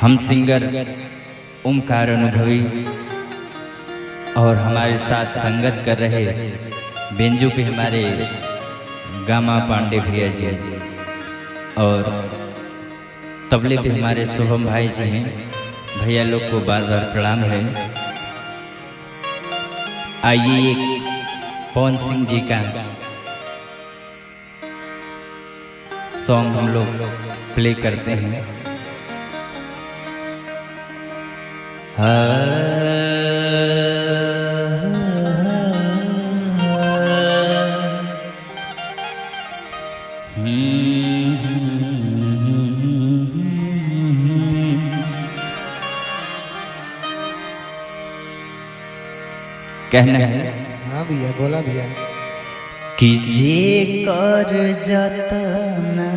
हम सिंगर ओमकार अनुभवी और हमारे साथ संगत कर रहे बेंजू पे हमारे गामा पांडे भैया जी और तबले पे हमारे शुभम भाई जी हैं। भैया लोग को बार बार प्रणाम है। आइए एक पवन सिंह जी का सॉन्ग हम लोग प्ले करते हैं। कहना है। हाँ भैया, बोला भैया। कि जे कर जतना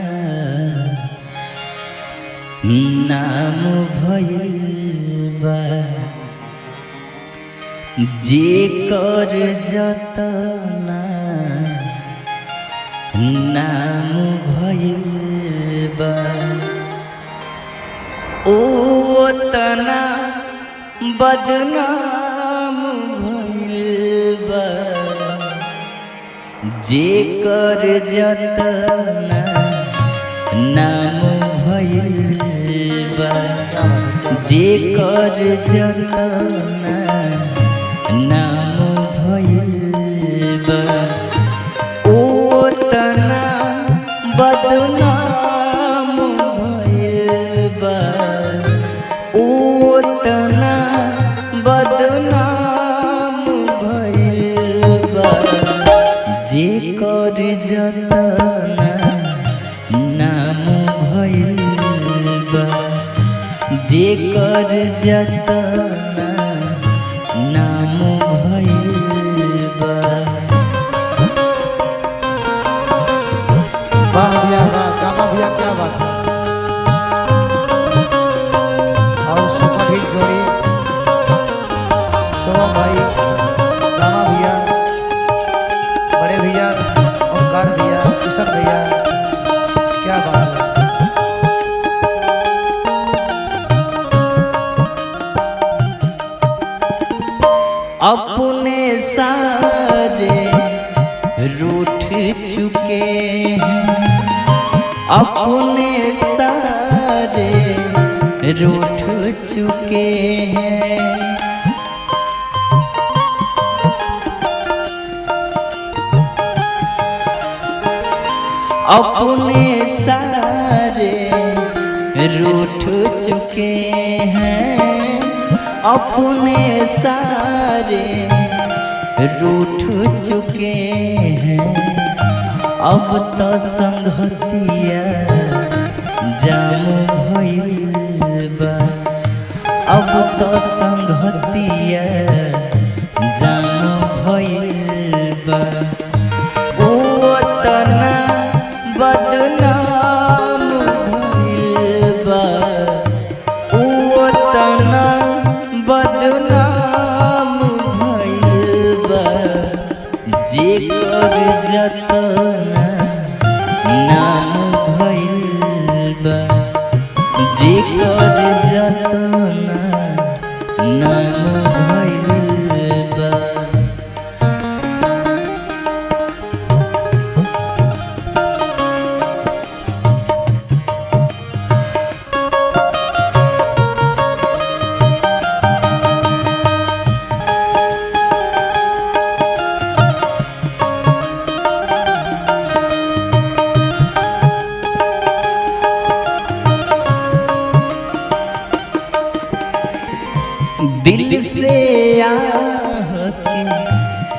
नाम भइल बा, जे कर जतना नाम भइल बा, ओ तना बदनाम भइल बा। जे कर जतना नाम भइल बा, जे कर जतना नाम भइल बा, ओ तना बदनाम भइल बा, ओ तना बदनाम भइल बा। जे कर जतना नाम भइल बा, जे कर जतना नाम भइल बा। वाह भैया, वाह गामा भैया, क्या बात है। और सुपर हिट जोड़ी शुभम भाई, गामा भैया, बड़े भैया ओमकार भैया, किशन भैया, क्या बात है। अपने सारे रूठ चुके हैं, अपने सारे रूठ चुके हैं। अपने सारे रूठ चुके हैं, अपने सारे रूठ चुके हैं। अब तो संगतिया जाम भइल बा, अब तो संगतिया जाम भइल बा, ओ तना बदनाम भइल बा, ओ तना बदनाम भइल बा। जे कर जतना नाम भइल बा, जे कर जतना नाम भइल बा। दिल से आह के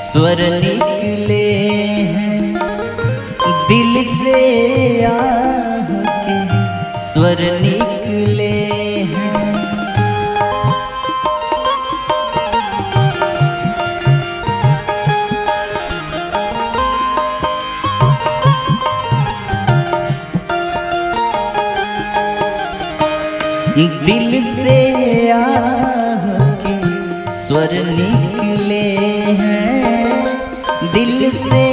स्वर निकले हैं, दिल से आह के स्वर निकले हैं। दिल से आह के स्वर निकले हैं, दिल से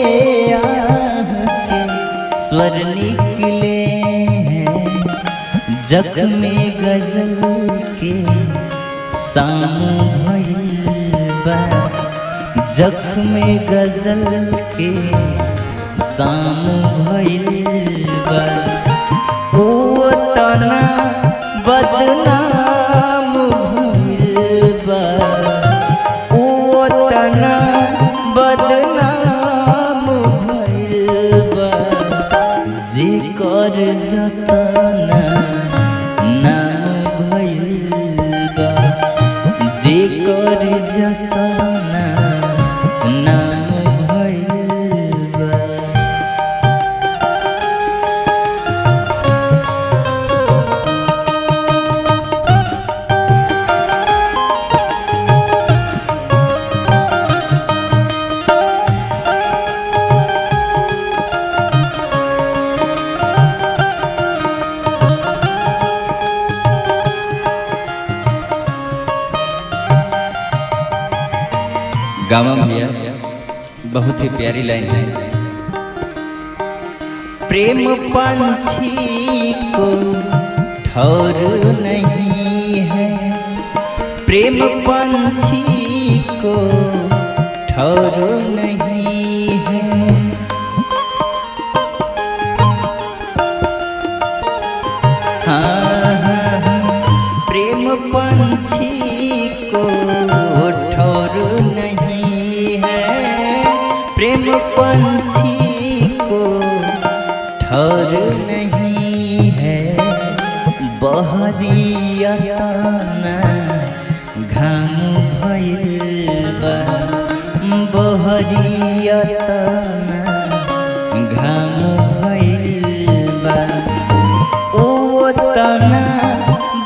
आह के स्वर निकले हैं। जख्मे गजल के सामू भइल बा, जख्मे गजल के सामू भइल बा। ओ तना बदनाम भइल बा, ओ तना बदनाम भइल बा। जेकर जतना नाम भइल बा, जेकर जतना नाम भइल बा। गामा भैया बहुत ही प्यारी लाइन है। प्रेम पंछी को ठौर नहीं है, प्रेम पंछी को ठौर नहीं है। हाँ हाँ हाँ, प्रेम पंछी को ठौर नहीं है, प्रेम पंछी को ठौर नहीं है। बहरिया ना घाम भइल बा, बहरिया ना घाम भइल बा। ओ तना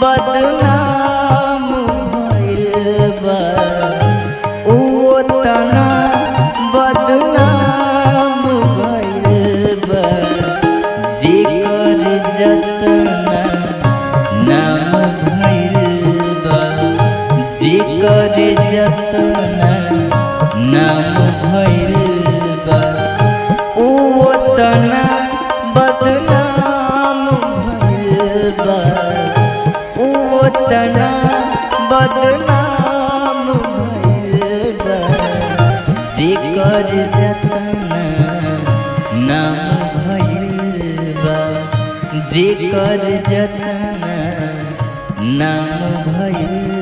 बदनाम भइल बा, ओ तना बदनाम भइल बा। जेकर जतना नाम भइल बा, जेकर जतना नाम भइल बा। ओ तना बदनाम भइल बा, ओ तना बदनाम भइल बा। जेकर जतना नाम भइल बा, जेकर जतना नाम भइल